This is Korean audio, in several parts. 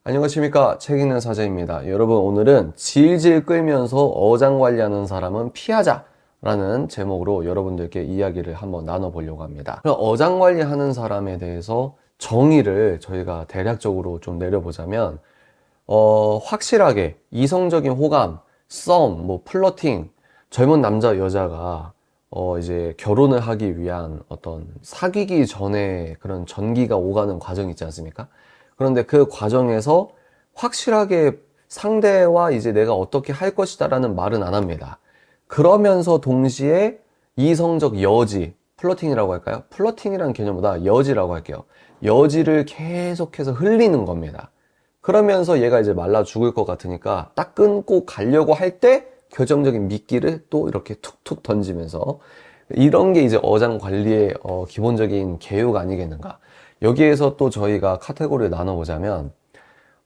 안녕하십니까. 책 읽는 사자입니다. 여러분, 오늘은 질질 끌면서 어장관리하는 사람은 피하자 라는 제목으로 여러분들께 이야기를 한번 나눠보려고 합니다. 그럼 어장관리하는 사람에 대해서 정의를 저희가 대략적으로 좀 내려보자면 확실하게 이성적인 호감, 썸, 플러팅, 젊은 남자 여자가 이제 결혼을 하기 위한 어떤 사귀기 전에 그런 전기가 오가는 과정이 있지 않습니까? 그런데 그 과정에서 확실하게 상대와 이제 내가 어떻게 할 것이다라는 말은 안 합니다. 그러면서 동시에 이성적 여지, 플러팅이라고 할까요? 플러팅이라는 개념보다 여지라고 할게요. 여지를 계속해서 흘리는 겁니다. 그러면서 얘가 이제 말라 죽을 것 같으니까 딱 끊고 가려고 할 때 결정적인 미끼를 또 이렇게 툭툭 던지면서 이런 게 이제 어장 관리의 기본적인 개요가 아니겠는가. 여기에서 또 저희가 카테고리를 나눠보자면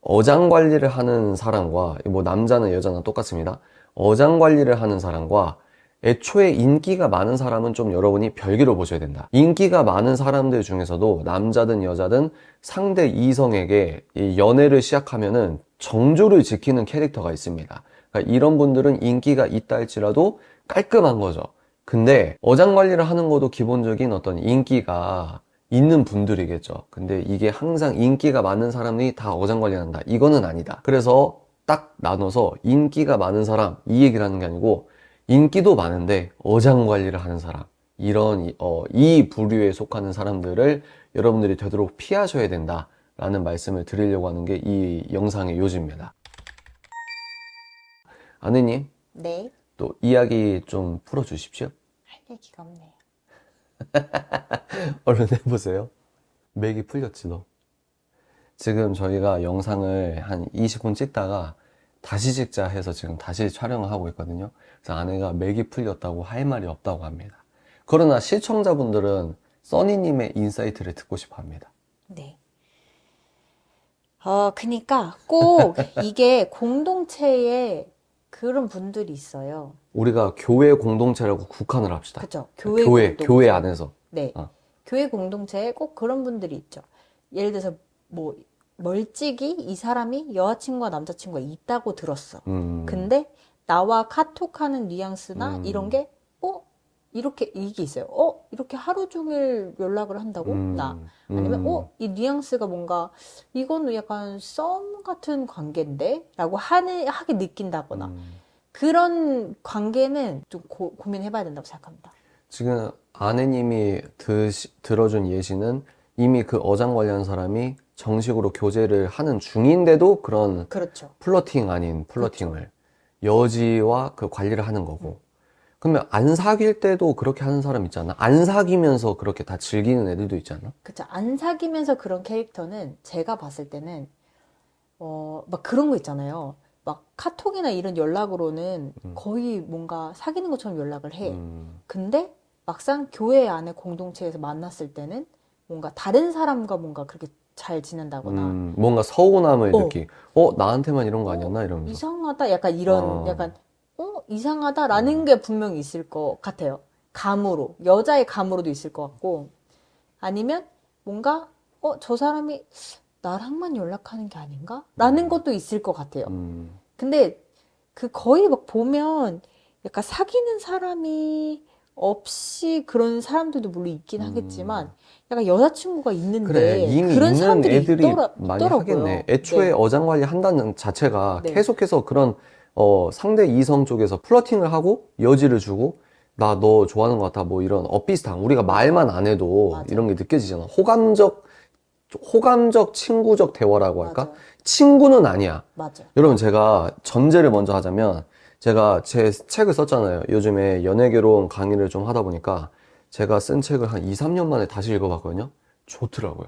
어장 관리를 하는 사람과 남자는 여자는 똑같습니다. 어장 관리를 하는 사람과 애초에 인기가 많은 사람은 좀 여러분이 별개로 보셔야 된다. 인기가 많은 사람들 중에서도 남자든 여자든 상대 이성에게 이 연애를 시작하면은 정조를 지키는 캐릭터가 있습니다. 그러니까 이런 분들은 인기가 있다 할지라도 깔끔한 거죠. 근데 어장 관리를 하는 것도 기본적인 어떤 인기가 있는 분들이겠죠. 근데 이게 항상 인기가 많은 사람이 다 어장 관리한다. 이거는 아니다. 그래서 딱 나눠서 인기가 많은 사람 이 얘기를 하는 게 아니고 인기도 많은데 어장 관리를 하는 사람 이런 이 부류에 속하는 사람들을 여러분들이 되도록 피하셔야 된다라는 말씀을 드리려고 하는 게 이 영상의 요지입니다. 아내님, 네, 또 이야기 좀 풀어주십시오. 할 얘기가 없네요. 얼른 해보세요. 맥이 풀렸지 너. 지금 저희가 영상을 한 20분 찍다가 다시 찍자 해서 지금 다시 촬영을 하고 있거든요. 그래서 아내가 맥이 풀렸다고 할 말이 없다고 합니다. 그러나 시청자분들은 써니님의 인사이트를 듣고 싶어 합니다. 네. 그니까 꼭 이게 공동체에 그런 분들이 있어요. 우리가 교회 공동체라고 국한을 합시다. 그죠? 교회 교회 공동체. 안에서. 네. 어. 교회 공동체에 꼭 그런 분들이 있죠. 예를 들어서 뭐 멀찍이 이 사람이 여자친구와 남자친구가 있다고 들었어. 근데 나와 카톡하는 뉘앙스나 이런 게 이렇게 이게 있어요. 이렇게 하루 종일 연락을 한다고? 나. 아니면 이 뉘앙스가 뭔가 이거는 약간 썸 같은 관계인데? 라고 하게 느낀다거나. 그런 관계는 좀 고민해봐야 된다고 생각합니다. 지금 아내님이 들어준 예시는 이미 그 어장 관리한 사람이 정식으로 교제를 하는 중인데도 그런 그렇죠. 플러팅 아닌 플러팅을 여지와 그 관리를 하는 거고. 그러면 안 사귈 때도 그렇게 하는 사람 있잖아. 안 사귀면서 그렇게 다 즐기는 애들도 있잖아. 그쵸. 안 사귀면서 그런 캐릭터는 제가 봤을 때는, 막 그런 거 있잖아요. 막 카톡이나 이런 연락으로는 거의 뭔가 사귀는 것처럼 연락을 해. 근데 막상 교회 안에 공동체에서 만났을 때는 뭔가 다른 사람과 뭔가 그렇게 잘 지낸다거나, 뭔가 서운함을 느끼. 나한테만 이런 거 아니었나? 이러면서. 이상하다? 약간 이런, 약간, 이상하다라는 게 분명히 있을 것 같아요. 감으로. 여자의 감으로도 있을 것 같고, 아니면 뭔가, 저 사람이 나랑만 연락하는 게 아닌가? 라는 것도 있을 것 같아요. 근데 그 거의 막 보면 약간 사귀는 사람이 없이 그런 사람들도 물론 있긴 하겠지만 약간 여자친구가 그래, 있는데 이미 그런 있는 사람들이 애들이 많이 있더라고요. 하겠네. 애초에 네. 어장관리 한다는 자체가 네. 계속해서 그런 상대 이성 쪽에서 플러팅을 하고 여지를 주고 나 너 좋아하는 것 같아 뭐 이런 엇비슷한 우리가 말만 안 해도 맞아. 이런 게 느껴지잖아. 호감적 친구적 대화라고 할까? 맞아. 친구는 아니야. 맞아. 여러분, 제가 전제를 먼저 하자면 제가 제 책을 썼잖아요. 요즘에 연애결혼 강의를 좀 하다 보니까 제가 쓴 책을 한 2, 3년 만에 다시 읽어봤거든요. 좋더라고요.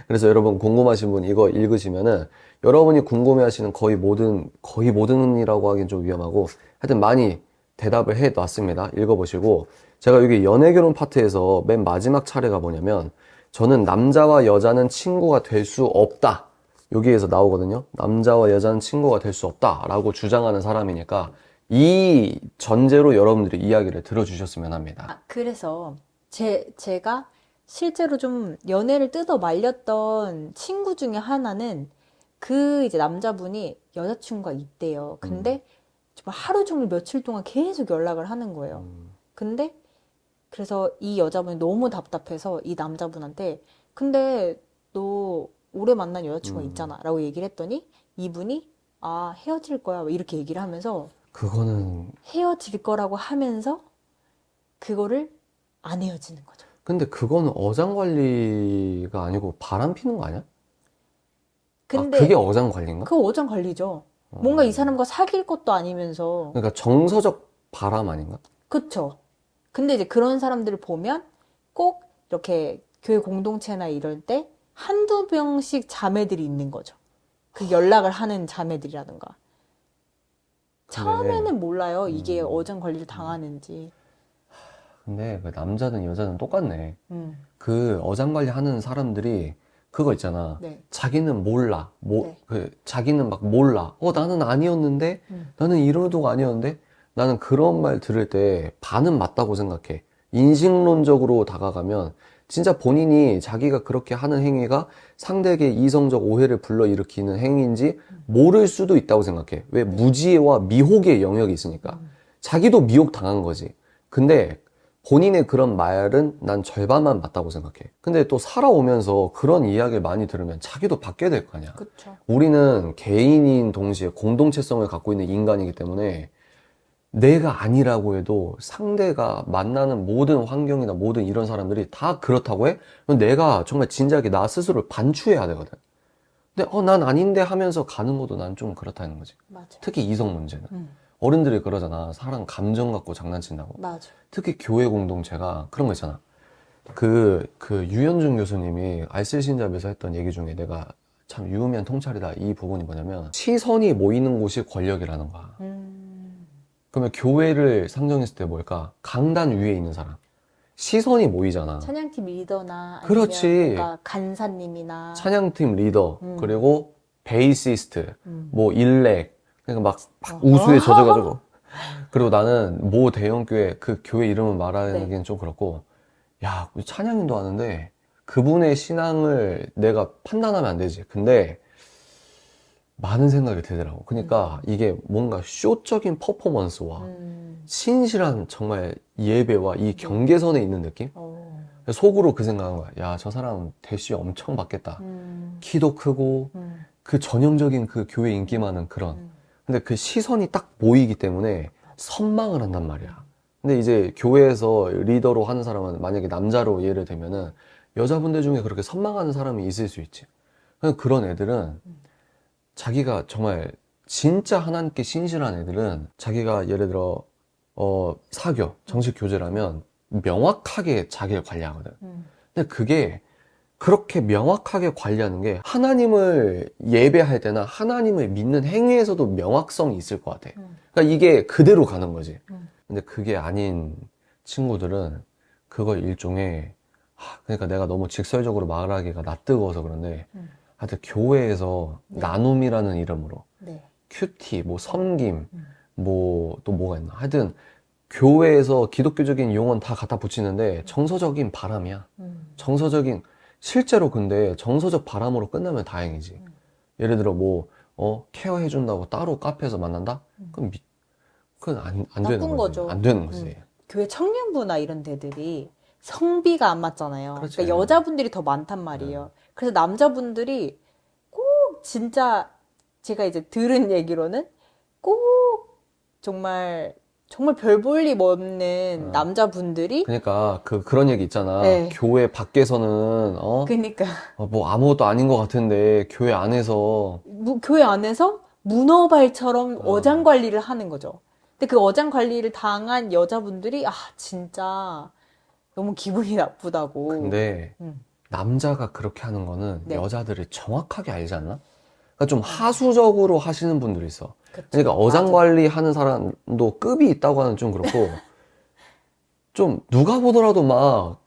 그래서 여러분 궁금하신 분 이거 읽으시면은 여러분이 궁금해하시는 거의 모든이라고 하긴 좀 위험하고 하여튼 많이 대답을 해 놨습니다. 읽어보시고 제가 여기 연애결혼 파트에서 맨 마지막 차례가 뭐냐면 저는 남자와 여자는 친구가 될 수 없다. 여기에서 나오거든요. 남자와 여자는 친구가 될 수 없다라고 주장하는 사람이니까 이 전제로 여러분들이 이야기를 들어주셨으면 합니다. 그래서 제가 실제로 좀 연애를 뜯어 말렸던 친구 중에 하나는 그 이제 남자분이 여자친구가 있대요. 근데 정말 하루 종일 며칠 동안 계속 연락을 하는 거예요. 근데 그래서 이 여자분이 너무 답답해서 이 남자분한테 근데 너 오래 만난 여자친구가 있잖아 라고 얘기를 했더니 이분이 아 헤어질 거야 이렇게 얘기를 하면서 그거는 헤어질 거라고 하면서 그거를 안 헤어지는 거죠. 근데 그거는 어장관리가 아니고 바람 피는 거 아니야? 근데 그게 어장관리인가? 그 어장 관리죠. 뭔가 이 사람과 사귈 것도 아니면서 그러니까 정서적 바람 아닌가? 그쵸. 근데 이제 그런 사람들을 보면 꼭 이렇게 교회 공동체나 이럴 때 한두 명씩 자매들이 있는 거죠. 그 연락을 하는 자매들이라든가. 처음에는 몰라요. 이게 어장 관리를 당하는지. 근데 그 남자든 여자든 똑같네. 음. 그 어장관리 하는 사람들이 그거 있잖아. 네. 자기는 몰라. 네. 자기는 막 몰라. 나는 아니었는데, 나는 이런 의도가 아니었는데, 나는 그런 말 들을 때 반은 맞다고 생각해. 인식론적으로 다가가면 진짜 본인이 자기가 그렇게 하는 행위가 상대에게 이성적 오해를 불러일으키는 행위인지 모를 수도 있다고 생각해. 왜? 무지와 미혹의 영역이 있으니까. 자기도 미혹 당한 거지. 근데 본인의 그런 말은 난 절반만 맞다고 생각해. 근데 또 살아오면서 그런 이야기를 많이 들으면 자기도 바뀌어야 될 거 아니야. 그쵸. 우리는 개인인 동시에 공동체성을 갖고 있는 인간이기 때문에 내가 아니라고 해도 상대가 만나는 모든 환경이나 모든 이런 사람들이 다 그렇다고 해? 그럼 내가 정말 진지하게 나 스스로를 반추해야 되거든. 근데 난 아닌데 하면서 가는 것도 난 좀 그렇다는 거지. 맞아. 특히 이성 문제는. 어른들이 그러잖아. 사람 감정 갖고 장난친다고. 맞아. 특히 교회 공동체가 그런 거 있잖아. 그 유현중 교수님이 알쓸신잡에서 했던 얘기 중에 내가 참 유의미한 통찰이다. 이 부분이 뭐냐면 시선이 모이는 곳이 권력이라는 거야. 그러면 교회를 상정했을 때 뭘까? 강단 위에 있는 사람. 시선이 모이잖아. 찬양팀 리더나 아니면 그렇지. 뭔가 간사님이나 찬양팀 리더, 그리고 베이시스트, 뭐 일렉, 그러니까 막 우수에 젖어가지고. 그리고 나는 모 대형교회 그 교회 이름을 말하기는 네. 좀 그렇고, 야, 우리 찬양인도 아는데 그분의 신앙을 내가 판단하면 안 되지. 근데 많은 생각이 들더라고. 그러니까 이게 뭔가 쇼적인 퍼포먼스와 신실한 정말 예배와 이 경계선에 있는 느낌? 속으로 그 생각한 거야. 야, 저 사람 대시 엄청 받겠다. 키도 크고 그 전형적인 그 교회 인기 많은 그런. 근데 그 시선이 딱 보이기 때문에 선망을 한단 말이야. 근데 이제 교회에서 리더로 하는 사람은 만약에 남자로 예를 들면은 여자분들 중에 그렇게 선망하는 사람이 있을 수 있지. 그런 애들은 자기가 정말 진짜 하나님께 신실한 애들은 자기가 예를 들어 사교, 정식 교제라면 명확하게 자기를 관리하거든. 근데 그게 그렇게 명확하게 관리하는 게 하나님을 예배할 때나 하나님을 믿는 행위에서도 명확성이 있을 것 같아. 그러니까 이게 그대로 가는 거지. 근데 그게 아닌 친구들은 그걸 일종의 그러니까 내가 너무 직설적으로 말하기가 낯뜨거워서 그런데 하여튼 교회에서 나눔이라는 이름으로 네. 큐티, 뭐 섬김, 뭐 또 뭐가 있나 하여튼 교회에서 기독교적인 용어는 다 갖다 붙이는데 정서적인 바람이야. 정서적인 실제로 근데 정서적 바람으로 끝나면 다행이지. 예를 들어 뭐 케어해준다고 따로 카페에서 만난다? 그건 안 되는 나쁜 거지. 거죠. 안 되는 거지. 교회 청년부나 이런 데들이 성비가 안 맞잖아요. 그렇지. 그러니까 여자분들이 더 많단 말이에요. 그래서 남자분들이 꼭 진짜 제가 이제 들은 얘기로는 꼭 정말 별 볼일 없는 남자분들이 그러니까 그런 얘기 있잖아. 네. 교회 밖에서는 그러니까 뭐 아무것도 아닌 것 같은데 교회 안에서 교회 안에서 문어발처럼 어장 관리를 하는 거죠. 근데 그 어장 관리를 당한 여자분들이 진짜 너무 기분이 나쁘다고. 근데 남자가 그렇게 하는 거는 네. 여자들이 정확하게 알지 않나? 그러니까 좀 하수적으로 하시는 분들이 있어. 그쵸. 그러니까 어장 관리하는 사람도 급이 있다고 하는 좀 그렇고 좀 누가 보더라도 막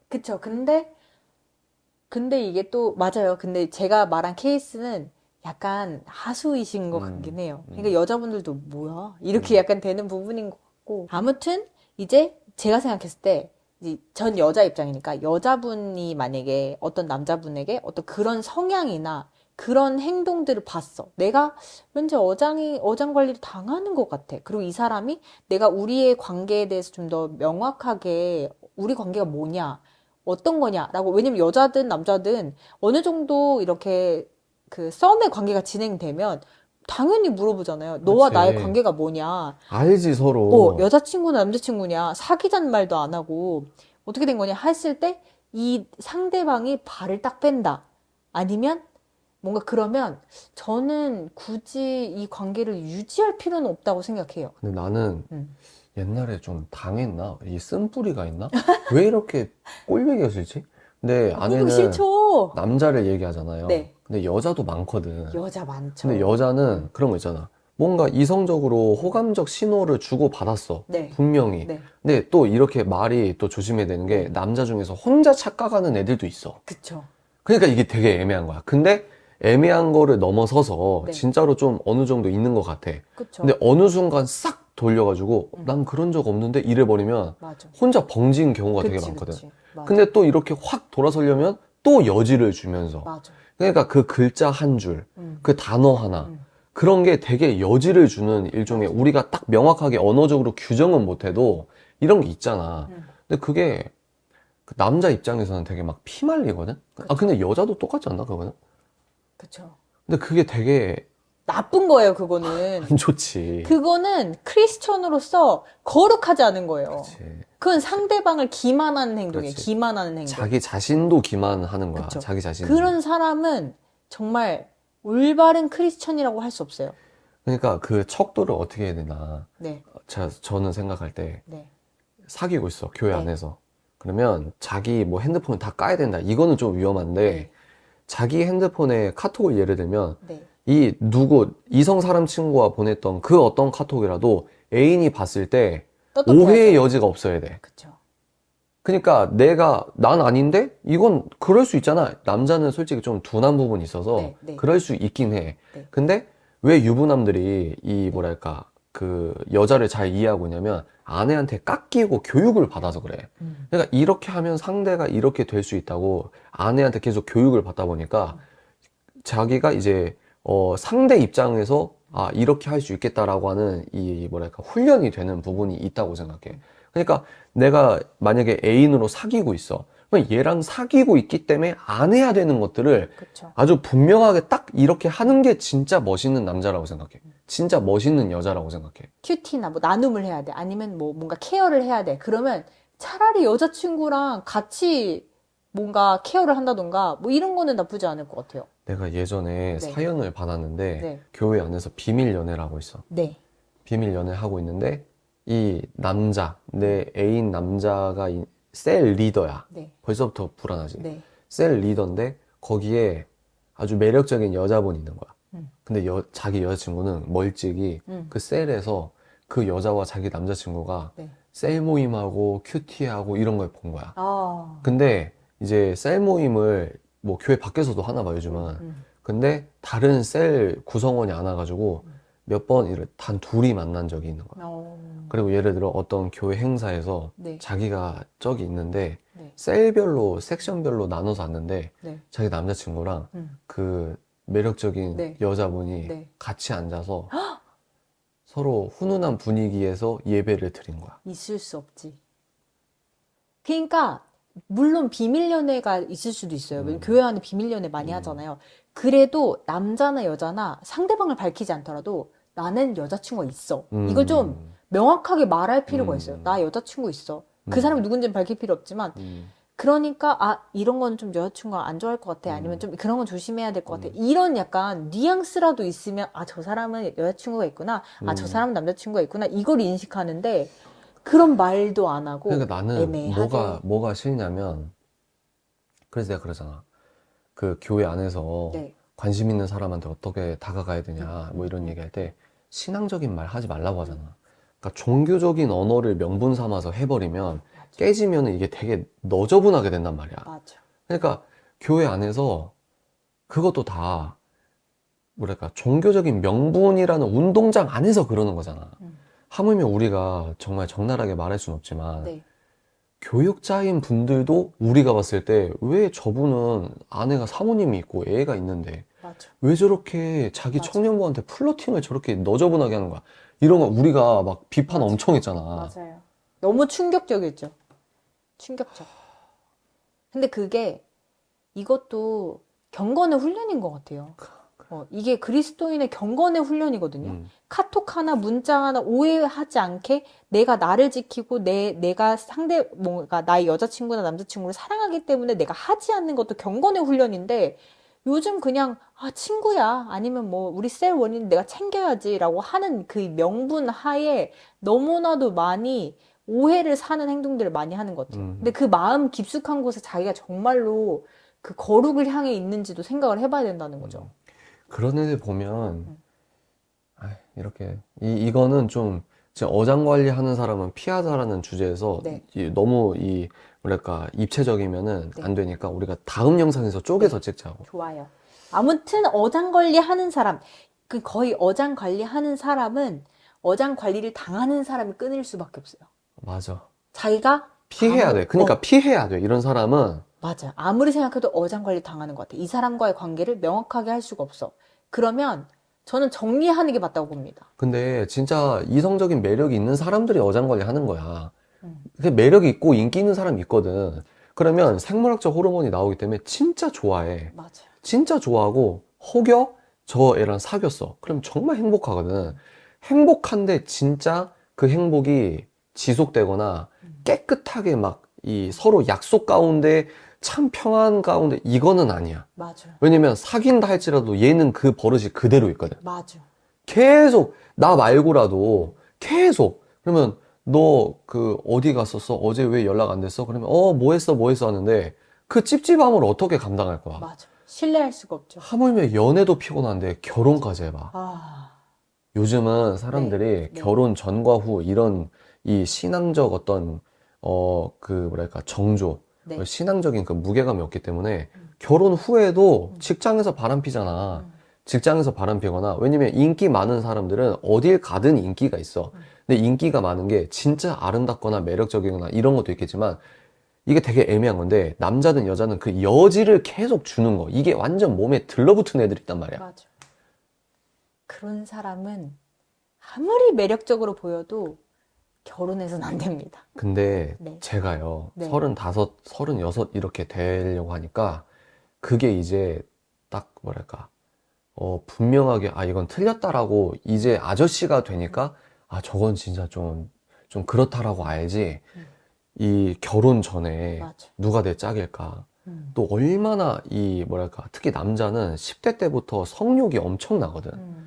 그쵸. 근데 이게 또 맞아요. 근데 제가 말한 케이스는 약간 하수이신 것 같긴 해요. 그러니까 여자분들도 뭐야? 이렇게 약간 되는 부분인 것 같고. 아무튼 이제 제가 생각했을 때 이제 전 여자 입장이니까 여자분이 만약에 어떤 남자분에게 어떤 그런 성향이나 그런 행동들을 봤어. 내가 왠지 어장 관리를 당하는 것 같아. 그리고 이 사람이 내가 우리의 관계에 대해서 좀 더 명확하게 우리 관계가 뭐냐, 어떤 거냐라고. 왜냐면 여자든 남자든 어느 정도 이렇게 그 썸의 관계가 진행되면 당연히 물어보잖아요. 너와 그치. 나의 관계가 뭐냐. 알지, 서로. 여자친구냐, 남자친구냐, 사귀자는 말도 안 하고, 어떻게 된 거냐 했을 때, 이 상대방이 발을 딱 뺀다. 아니면, 뭔가 그러면, 저는 굳이 이 관계를 유지할 필요는 없다고 생각해요. 근데 나는 음. 옛날에 좀 당했나? 이 쓴뿌리가 있나? 왜 이렇게 꼴보기가 싫지? 근데 그거 아내는 싫죠? 남자를 얘기하잖아요. 네. 근데 여자도 많거든. 여자 많죠. 근데 여자는 그런 거 있잖아. 뭔가 이성적으로 호감적 신호를 주고 받았어. 네. 분명히. 네. 근데 또 이렇게 말이 또 조심해야 되는 게 남자 중에서 혼자 착각하는 애들도 있어. 그쵸. 그러니까 이게 되게 애매한 거야. 근데 애매한 거를 넘어서서 네. 진짜로 좀 어느 정도 있는 것 같아. 그쵸. 근데 어느 순간 싹 돌려가지고 난 그런 적 없는데 이래버리면 맞아. 혼자 벙진 경우가 되게 그치, 많거든. 그치. 맞아. 근데 또 이렇게 확 돌아서려면 또 여지를 주면서. 맞아. 그러니까 그 글자 한 줄, 음. 그 단어 하나, 음. 그런 게 되게 여지를 주는 일종의 우리가 딱 명확하게 언어적으로 규정은 못해도 이런 게 있잖아. 근데 그게 그 남자 입장에서는 되게 막 피말리거든? 아, 근데 여자도 똑같지 않나, 그거는? 그쵸. 근데 그게 되게 나쁜 거예요, 그거는. 안 좋지. 그거는 크리스천으로서 거룩하지 않은 거예요. 그치. 그건 상대방을 기만하는 행동이에요. 그렇지. 기만하는 행동. 자기 자신도 기만하는 거야. 그쵸. 자기 자신. 그런 사람은 정말 올바른 크리스천이라고 할 수 없어요. 그러니까 그 척도를 어떻게 해야 되나. 네, 저는 생각할 때 네, 사귀고 있어, 교회 네. 안에서. 그러면 자기 뭐 핸드폰을 다 까야 된다. 이거는 좀 위험한데, 네. 자기 핸드폰에 카톡을 예를 들면, 네. 이 누구, 이성 사람 친구와 보냈던 그 어떤 카톡이라도 애인이 봤을 때 오해의 떳떳해야죠. 여지가 없어야 돼. 그쵸. 그러니까 난 아닌데? 이건 그럴 수 있잖아. 남자는 솔직히 좀 둔한 부분이 있어서 네, 네. 그럴 수 있긴 해. 네. 근데 왜 유부남들이 이 뭐랄까 그 여자를 잘 이해하고 있냐면 아내한테 깎이고 교육을 받아서 그래. 그러니까 이렇게 하면 상대가 이렇게 될 수 있다고 아내한테 계속 교육을 받다 보니까 자기가 이제 상대 입장에서 아 이렇게 할 수 있겠다라고 하는 이 뭐랄까 훈련이 되는 부분이 있다고 생각해. 그러니까 내가 만약에 애인으로 사귀고 있어. 그럼 얘랑 사귀고 있기 때문에 안 해야 되는 것들을 그쵸. 아주 분명하게 딱 이렇게 하는 게 진짜 멋있는 남자라고 생각해. 진짜 멋있는 여자라고 생각해. 큐티나 뭐 나눔을 해야 돼. 아니면 뭐 뭔가 케어를 해야 돼. 그러면 차라리 여자친구랑 같이 뭔가 케어를 한다던가 뭐 이런 거는 나쁘지 않을 것 같아요. 내가 예전에 네. 사연을 받았는데 네. 교회 안에서 비밀 연애를 하고 있어. 네. 비밀 연애 하고 있는데 이 남자, 내 애인 남자가 셀 리더야. 네. 벌써부터 불안하지. 네. 셀 리더인데 거기에 아주 매력적인 여자분이 있는 거야. 근데 자기 여자친구는 멀찍이 그 셀에서 그 여자와 자기 남자친구가 네. 셀 모임하고 큐티하고 이런 걸 본 거야. 아. 근데 이제 셀 모임을 뭐 교회 밖에서도 하나 봐 요즘은. 근데 다른 셀 구성원이 안 와가지고 몇 번 단 둘이 만난 적이 있는 거야. 그리고 예를 들어 어떤 교회 행사에서 네. 자기가 저기 있는데 네. 셀별로 섹션별로 나눠서 왔는데 네. 자기 남자친구랑 그 매력적인 네. 여자분이 네. 같이 앉아서 서로 훈훈한 분위기에서 예배를 드린 거야. 있을 수 없지. 그러니까 물론 비밀 연애가 있을 수도 있어요. 왜냐면 교회 안에 비밀 연애 많이 하잖아요. 그래도 남자나 여자나 상대방을 밝히지 않더라도 나는 여자친구가 있어. 이걸 좀 명확하게 말할 필요가 있어요. 나 여자친구 있어. 그 사람이 누군지는 밝힐 필요 없지만 그러니까 아 이런 건 좀 여자친구가 안 좋아할 것 같아. 아니면 좀 그런 건 조심해야 될 것 같아. 이런 약간 뉘앙스라도 있으면 아 저 사람은 여자친구가 있구나. 아 저 사람은 남자친구가 있구나. 이걸 인식하는데 그런 말도 안 하고 그러니까 나는 애매하게. 뭐가 싫냐면 그래서 내가 그러잖아. 그 교회 안에서 네. 관심 있는 사람한테 어떻게 다가가야 되냐 뭐 이런 얘기할 때 신앙적인 말 하지 말라고 하잖아. 그러니까 종교적인 언어를 명분 삼아서 해버리면 깨지면 이게 되게 너저분하게 된단 말이야. 맞아. 그러니까 교회 안에서 그것도 다 뭐랄까 종교적인 명분이라는 운동장 안에서 그러는 거잖아. 하물며 우리가 정말 적나라하게 말할 순 없지만 네. 교육자인 분들도 우리가 봤을 때 왜 저분은 아내가 사모님이 있고 애가 있는데 맞아. 왜 저렇게 자기 맞아. 청년부한테 플러팅을 저렇게 너저분하게 하는 거야? 이런 거 우리가 막 비판 맞아. 엄청 했잖아. 맞아요. 너무 충격적이죠. 충격적. 근데 그게 이것도 경건의 훈련인 것 같아요. 이게 그리스도인의 경건의 훈련이거든요. 카톡 하나, 문자 하나 오해하지 않게 내가 나를 지키고 내가 뭔가 나의 여자친구나 남자친구를 사랑하기 때문에 내가 하지 않는 것도 경건의 훈련인데 요즘 그냥 친구야 아니면 뭐 우리 셀 원인 내가 챙겨야지라고 하는 그 명분 하에 너무나도 많이 오해를 사는 행동들을 많이 하는 것 같아요. 근데 그 마음 깊숙한 곳에 자기가 정말로 그 거룩을 향해 있는지도 생각을 해봐야 된다는 거죠. 그런 애들 보면 이렇게 이거는 좀 지금 어장 관리하는 사람은 피하자라는 주제에서 네. 너무 뭐랄까 입체적이면은 네. 안 되니까 우리가 다음 영상에서 쪼개서 찍자고. 좋아요. 아무튼 어장 관리하는 사람, 그 거의 어장 관리하는 사람은 어장 관리를 당하는 사람이 끊을 수밖에 없어요. 맞아. 자기가 피해야 돼. 그러니까 피해야 돼. 이런 사람은. 맞아. 아무리 생각해도 어장 관리 당하는 것 같아. 이 사람과의 관계를 명확하게 할 수가 없어. 그러면 저는 정리하는 게 맞다고 봅니다. 근데 진짜 이성적인 매력이 있는 사람들이 어장 관리하는 거야. 음. 그 매력이 있고 인기 있는 사람이 있거든. 그러면 생물학적 호르몬이 나오기 때문에 진짜 좋아해. 맞아요. 진짜 좋아하고 혹여 저 애랑 사귀었어. 그럼 정말 행복하거든. 행복한데 진짜 그 행복이 지속되거나 깨끗하게 막 이 서로 약속 가운데 참 평안 가운데 이거는 아니야. 맞아요. 왜냐면 사귄다 할지라도 얘는 그 버릇이 그대로 있거든. 맞아. 계속 나 말고라도 계속 그러면 너 그 어디 갔었어? 어제 왜 연락 안 됐어? 그러면 뭐 했어 하는데 그 찝찝함을 어떻게 감당할 거야? 맞아. 신뢰할 수가 없죠. 하물며 연애도 피곤한데 결혼까지 해봐. 요즘은 사람들이 네. 결혼 전과 후 이런 이 신앙적 어떤 그 뭐랄까 정조 네. 신앙적인 그 무게감이 없기 때문에 결혼 후에도 직장에서 바람피잖아. 직장에서 바람피거나 왜냐면 인기 많은 사람들은 어딜 가든 인기가 있어. 근데 인기가 많은 게 진짜 아름답거나 매력적이거나 이런 것도 있겠지만 이게 되게 애매한 건데 남자든 여자든 그 여지를 계속 주는 거 이게 완전 몸에 들러붙은 애들이 있단 말이야. 맞아. 그런 사람은 아무리 매력적으로 보여도 결혼해서는 안 됩니다. 근데 네. 제가요 네. 35, 36 이렇게 되려고 하니까 그게 이제 딱 뭐랄까 분명하게 이건 틀렸다라고 이제 아저씨가 되니까 저건 진짜 좀 그렇다라고 알지. 이 결혼 전에 맞아. 누가 내 짝일까? 또 얼마나 이 뭐랄까 특히 남자는 10대 때부터 성욕이 엄청나거든.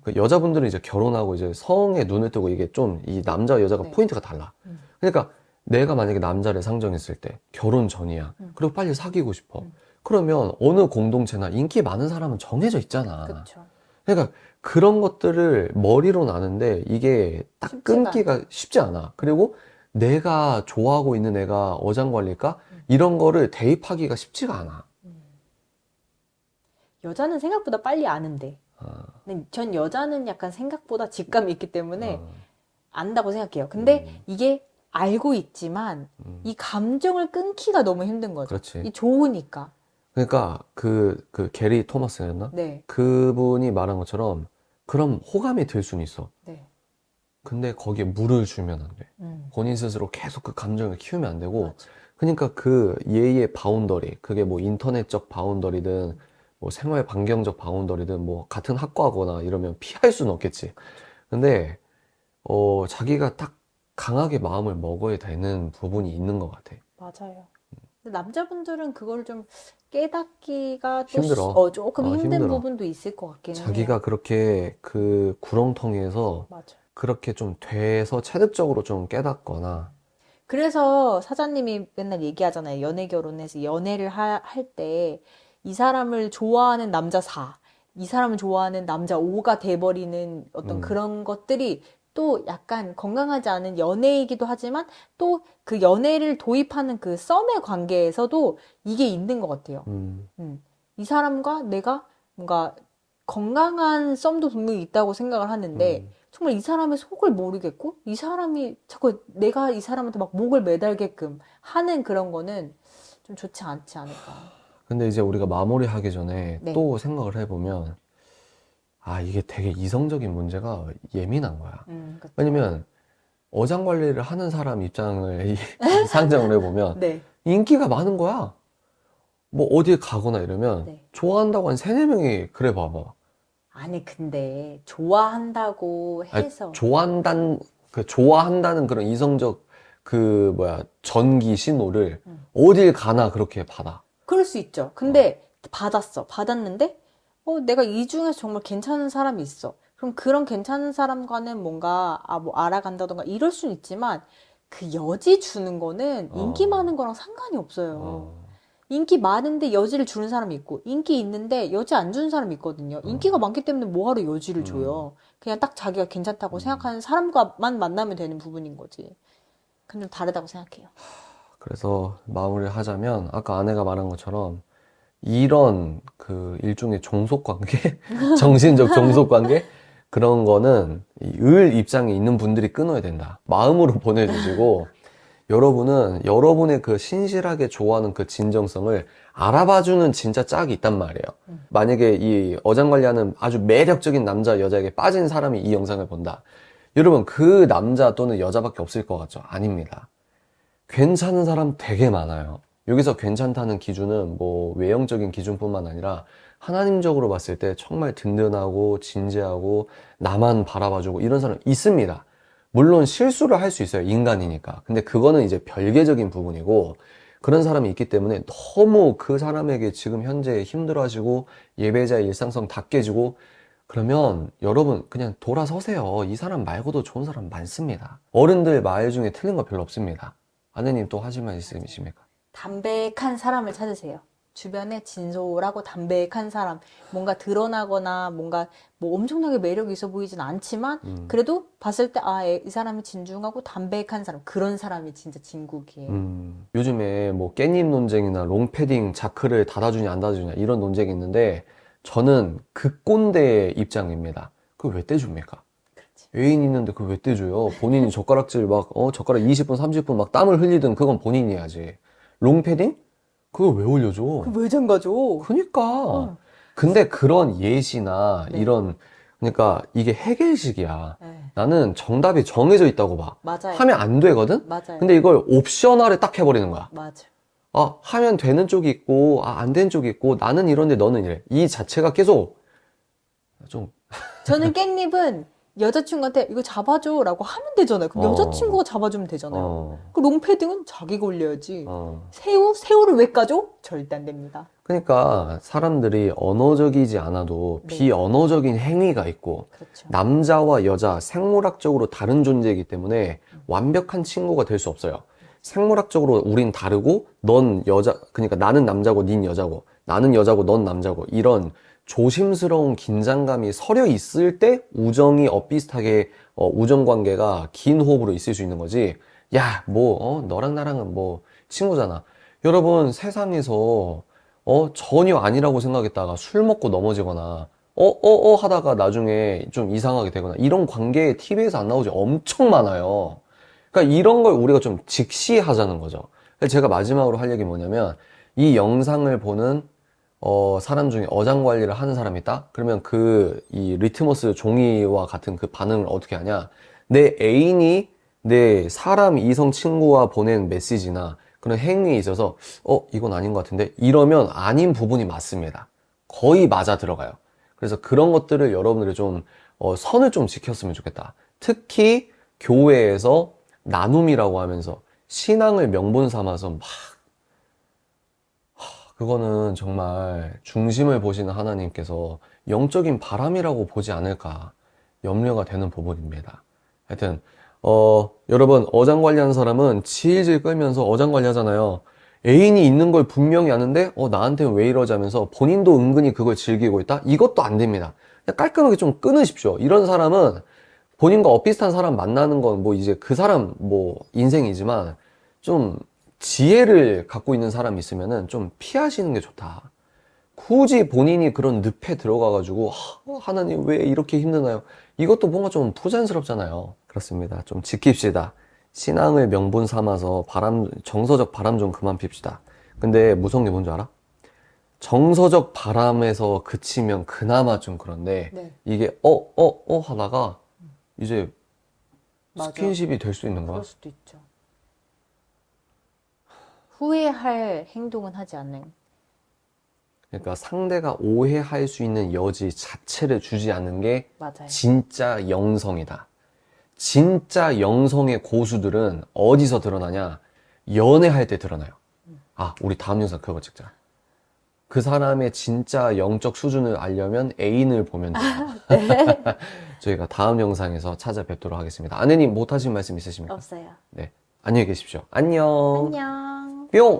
그 여자분들은 이제 결혼하고 이제 성에 눈을 뜨고 이게 좀 이 남자 여자가 네. 포인트가 달라. 그러니까 내가 만약에 남자를 상정했을 때 결혼 전이야. 그리고 빨리 사귀고 싶어. 그러면 어느 공동체나 인기 많은 사람은 정해져 있잖아. 그렇죠. 그러니까 그런 것들을 머리로 나는데 이게 딱 쉽지가 끊기가 쉽지 않아. 그리고 내가 좋아하고 있는 애가 어장관리일까? 이런 거를 대입하기가 쉽지가 않아. 여자는 생각보다 빨리 아는데. 근데 전 여자는 약간 생각보다 직감이 있기 때문에 안다고 생각해요. 근데 이게 알고 있지만 이 감정을 끊기가 너무 힘든 거죠. 그렇지. 이 좋으니까. 그러니까 그 게리 토마스였나? 네. 그분이 말한 것처럼 그럼 호감이 들 수는 있어. 네. 근데 거기에 물을 주면 안 돼. 본인 스스로 계속 그 감정을 키우면 안 되고 맞아. 그러니까 그 예의의 바운더리 그게 뭐 인터넷적 바운더리든 뭐 생활 반경적 바운더리든 뭐 같은 학과거나 이러면 피할 수는 없겠지. 근데 자기가 딱 강하게 마음을 먹어야 되는 부분이 있는 것 같아. 맞아요. 근데 남자분들은 그걸 좀 깨닫기가 또 힘들어. 조금 힘든 힘들어. 부분도 있을 것 같기는 해요. 자기가 그렇게 그 구렁텅이에서 맞아. 그렇게 좀 돼서 체득적으로 좀 깨닫거나 그래서 사장님이 맨날 얘기하잖아요. 연애 결혼해서 연애를 할 때 이 사람을 좋아하는 남자 4, 이 사람을 좋아하는 남자 5가 돼버리는 어떤 그런 것들이 또 약간 건강하지 않은 연애이기도 하지만 또 그 연애를 도입하는 그 썸의 관계에서도 이게 있는 것 같아요. 이 사람과 내가 뭔가 건강한 썸도 분명히 있다고 생각을 하는데 정말 이 사람의 속을 모르겠고 이 사람이 자꾸 내가 이 사람한테 막 목을 매달게끔 하는 그런 거는 좀 좋지 않지 않을까. 근데 이제 우리가 마무리하기 전에 네. 또 생각을 해보면, 아, 이게 되게 이성적인 문제가 예민한 거야. 그쵸. 왜냐면, 어장 관리를 하는 사람 입장을 상정을 해보면, 네. 인기가 많은 거야. 뭐, 어디에 가거나 이러면, 네. 좋아한다고 한 3-4명이, 그래 봐봐. 아니, 근데, 좋아한다고 아니, 해서. 좋아한다는 그런 이성적, 전기 신호를 음. 어딜 가나 그렇게 받아. 그럴 수 있죠. 근데, 받았는데, 내가 이 중에서 정말 괜찮은 사람이 있어. 그럼 그런 괜찮은 사람과는 뭔가, 뭐, 알아간다던가 이럴 수는 있지만, 그 여지 주는 거는 인기 많은 거랑 상관이 없어요. 어. 인기 많은데 여지를 주는 사람이 있고, 인기 있는데 여지 안 주는 사람이 있거든요. 인기가 많기 때문에 뭐하러 여지를 줘요. 그냥 딱 자기가 괜찮다고 생각하는 사람과만 만나면 되는 부분인 거지. 그건 좀 다르다고 생각해요. 그래서 마무리를 하자면, 아까 아내가 말한 것처럼, 이런 일종의 종속관계? 정신적 종속관계? 그런 거는 을 입장에 있는 분들이 끊어야 된다. 마음으로 보내주시고, 여러분은 여러분의 그 신실하게 좋아하는 그 진정성을 알아봐주는 진짜 짝이 있단 말이에요. 만약에 이 어장관리하는 아주 매력적인 남자, 여자에게 빠진 사람이 이 영상을 본다. 여러분, 그 남자 또는 여자밖에 없을 것 같죠? 아닙니다. 괜찮은 사람 되게 많아요. 여기서 괜찮다는 기준은 뭐 외형적인 기준뿐만 아니라 하나님적으로 봤을 때 정말 든든하고 진지하고 나만 바라봐주고 이런 사람 있습니다. 물론 실수를 할 수 있어요. 인간이니까. 근데 그거는 이제 별개적인 부분이고 그런 사람이 있기 때문에 너무 그 사람에게 지금 현재 힘들어하시고 예배자의 일상성 다 깨지고 그러면 여러분 그냥 돌아서세요. 이 사람 말고도 좋은 사람 많습니다. 어른들 말 중에 틀린 거 별로 없습니다. 아내님 또 하실 말 있으십니까? 담백한 사람을 찾으세요. 주변에 진솔하고 담백한 사람, 뭔가 드러나거나 뭔가 뭐 엄청나게 매력이 있어 보이진 않지만 그래도 봤을 때 이 사람이 진중하고 담백한 사람, 그런 사람이 진짜 진국이에요. 요즘에 뭐 깻잎 논쟁이나 롱패딩 자크를 닫아주냐 안 닫아주냐 이런 논쟁이 있는데 저는 극꼰대의 입장입니다. 그걸 왜 떼줍니까? 애인 있는데 그걸 왜 떼줘요? 본인이 젓가락질 젓가락 20분, 30분 막 땀을 흘리든 그건 본인이 해야지. 롱패딩? 그걸 왜 올려줘? 왜 장가줘? 그니까. 근데 그런 예시나 네. 이런, 그러니까 이게 해결식이야. 네. 나는 정답이 정해져 있다고 봐. 맞아요. 하면 안 되거든? 맞아요. 근데 이걸 옵셔널에 딱 해버리는 거야. 맞아. 하면 되는 쪽이 있고, 안 되는 쪽이 있고, 나는 이런데 너는 이래. 이 자체가 계속, 좀, 저는 깻잎은 여자친구한테 이거 잡아줘 라고 하면 되잖아요. 그럼 여자친구가 잡아주면 되잖아요. 그 롱패딩은 자기가 올려야지. 새우를 왜 까줘? 절대 안 됩니다. 그러니까 사람들이 언어적이지 않아도 네. 비언어적인 행위가 있고 그렇죠. 남자와 여자 생물학적으로 다른 존재이기 때문에 완벽한 친구가 될 수 없어요. 생물학적으로 우린 다르고 넌 여자, 그러니까 나는 남자고 닌 여자고 나는 여자고 넌 남자고 이런 조심스러운 긴장감이 서려 있을 때 우정이 엇비슷하게 우정 관계가 긴 호흡으로 있을 수 있는 거지. 야, 너랑 나랑은 뭐 친구잖아. 여러분 세상에서 전혀 아니라고 생각했다가 술 먹고 넘어지거나 하다가 나중에 좀 이상하게 되거나 이런 관계 TV에서 안 나오지 엄청 많아요. 그러니까 이런 걸 우리가 좀 직시하자는 거죠. 제가 마지막으로 할 얘기 뭐냐면 이 영상을 보는 사람 중에 어장 관리를 하는 사람이 있다? 그러면 이 리트머스 종이와 같은 그 반응을 어떻게 하냐? 내 애인이 내 사람 이성 친구와 보낸 메시지나 그런 행위에 있어서, 이건 아닌 것 같은데? 이러면 아닌 부분이 맞습니다. 거의 맞아 들어가요. 그래서 그런 것들을 여러분들이 좀, 선을 좀 지켰으면 좋겠다. 특히 교회에서 나눔이라고 하면서 신앙을 명분 삼아서 막 그거는 정말 중심을 보시는 하나님께서 영적인 바람이라고 보지 않을까 염려가 되는 부분입니다. 하여튼 여러분 어장 관리하는 사람은 질질 끌면서 어장 관리하잖아요. 애인이 있는 걸 분명히 아는데 나한테 왜 이러지 하면서 본인도 은근히 그걸 즐기고 있다? 이것도 안 됩니다. 그냥 깔끔하게 좀 끊으십시오. 이런 사람은 본인과 엇비슷한 사람 만나는 건 뭐 이제 그 사람 뭐 인생이지만 좀 지혜를 갖고 있는 사람이 있으면은 좀 피하시는 게 좋다. 굳이 본인이 그런 늪에 들어가가지고 하나님 왜 이렇게 힘드나요? 이것도 뭔가 좀 부자연스럽잖아요. 그렇습니다. 좀 지킵시다. 신앙을 명분 삼아서 정서적 바람 좀 그만 핍시다. 근데 무서운 게 뭔지 알아? 정서적 바람에서 그치면 그나마 좀 그런데 네. 이게 하다가 이제 맞아. 스킨십이 될 수 있는 거야. 그럴 수도 있죠. 후회할 행동은 하지 않는. 그러니까 상대가 오해할 수 있는 여지 자체를 주지 않는 게 맞아요. 진짜 영성이다. 진짜 영성의 고수들은 어디서 드러나냐? 연애할 때 드러나요. 아, 우리 다음 영상 그거 찍자. 그 사람의 진짜 영적 수준을 알려면 애인을 보면 돼요. 저희가 다음 영상에서 찾아뵙도록 하겠습니다. 아내님 못하신 말씀 있으십니까? 없어요. 네. 안녕히 계십시오. 안녕. 안녕. 뿅!